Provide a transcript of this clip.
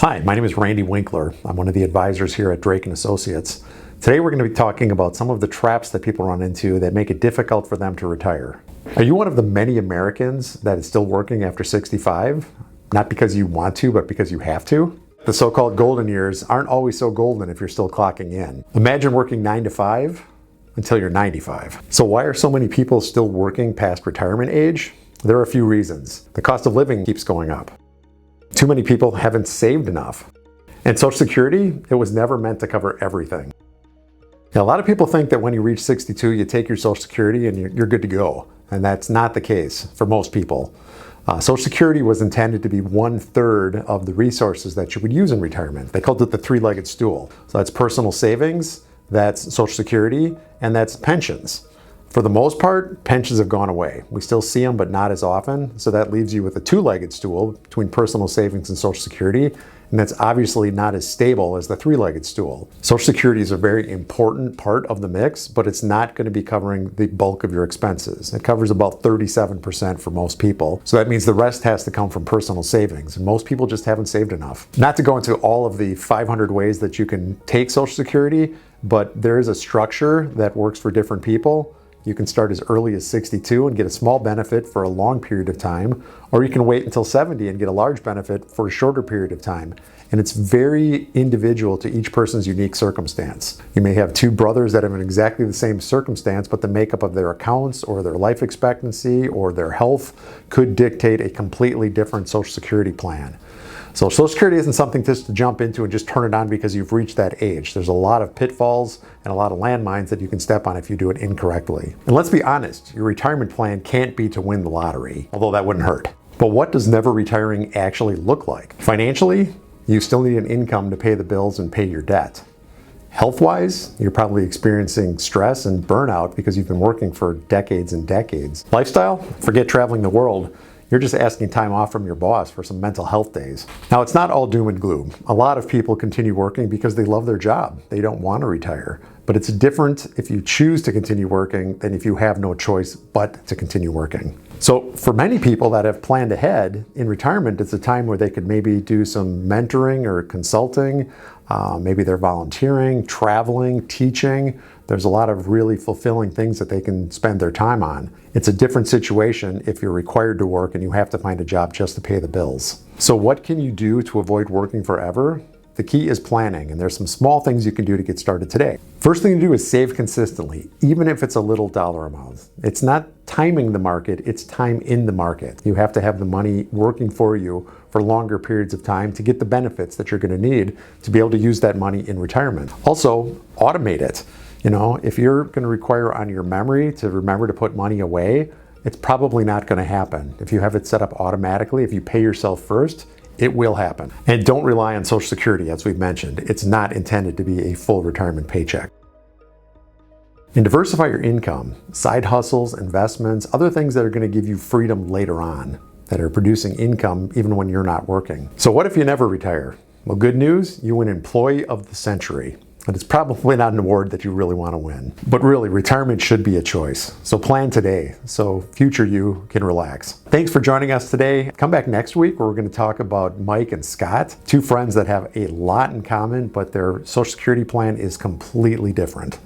Hi, my name is Randy Winkler. I'm one of the advisors here at Drake & Associates. Today we're going to be talking about some of the traps that people run into that make it difficult for them to retire. Are you one of the many Americans that is still working after 65? Not because you want to, but because you have to? The so-called golden years aren't always so golden if you're still clocking in. Imagine working 9 to 5 until you're 95. So why are so many people still working past retirement age? There are a few reasons. The cost of living keeps going up. Too many people haven't saved enough. And Social Security, it was never meant to cover everything. Now, a lot of people think that when you reach 62, you take your Social Security and you're good to go. And that's not the case for most people. Social Security was intended to be 1/3 of the resources that you would use in retirement. They called it the three-legged stool. So that's personal savings, that's Social Security, and that's pensions. For the most part, pensions have gone away. We still see them, but not as often. So that leaves you with a two-legged stool between personal savings and Social Security. And that's obviously not as stable as the three-legged stool. Social Security is a very important part of the mix, but it's not going to be covering the bulk of your expenses. It covers about 37% for most people. So that means the rest has to come from personal savings. And most people just haven't saved enough. Not to go into all of the 500 ways that you can take Social Security, but there is a structure that works for different people. You can start as early as 62 and get a small benefit for a long period of time, or you can wait until 70 and get a large benefit for a shorter period of time. And it's very individual to each person's unique circumstance. You may have two brothers that have in exactly the same circumstance, but the makeup of their accounts or their life expectancy or their health could dictate a completely different Social Security plan. So Social Security isn't something just to jump into and just turn it on because you've reached that age. There's a lot of pitfalls and a lot of landmines that you can step on if you do it incorrectly. And let's be honest, your retirement plan can't be to win the lottery, although that wouldn't hurt. But what does never retiring actually look like? Financially, you still need an income to pay the bills and pay your debt. Health-wise, you're probably experiencing stress and burnout because you've been working for decades and decades. Lifestyle, forget traveling the world. You're just asking time off from your boss for some mental health days. Now, it's not all doom and gloom. A lot of people continue working because they love their job. They don't want to retire. But it's different if you choose to continue working than if you have no choice but to continue working. So for many people that have planned ahead, in retirement, it's a time where they could maybe do some mentoring or consulting. Maybe they're volunteering, traveling, teaching. There's a lot of really fulfilling things that they can spend their time on. It's a different situation if you're required to work and you have to find a job just to pay the bills. So what can you do to avoid working forever? The key is planning, and there's some small things you can do to get started today. First thing to do is save consistently, even if it's a little dollar amount. It's not timing the market, it's time in the market. You have to have the money working for you for longer periods of time to get the benefits that you're going to need to be able to use that money in retirement. Also, automate it. You know, if you're going to require on your memory to remember to put money away, it's probably not going to happen. If you have it set up automatically, if you pay yourself first, it will happen. And don't rely on Social Security, as we've mentioned. It's not intended to be a full retirement paycheck. And diversify your income, side hustles, investments, other things that are going to give you freedom later on, that are producing income even when you're not working. So what if you never retire? Well, good news, you win Employee of the Century. But it's probably not an award that you really want to win. But really, retirement should be a choice. So plan today so future you can relax. Thanks for joining us today. Come back next week where we're going to talk about Mike and Scott, two friends that have a lot in common, but their Social Security plan is completely different.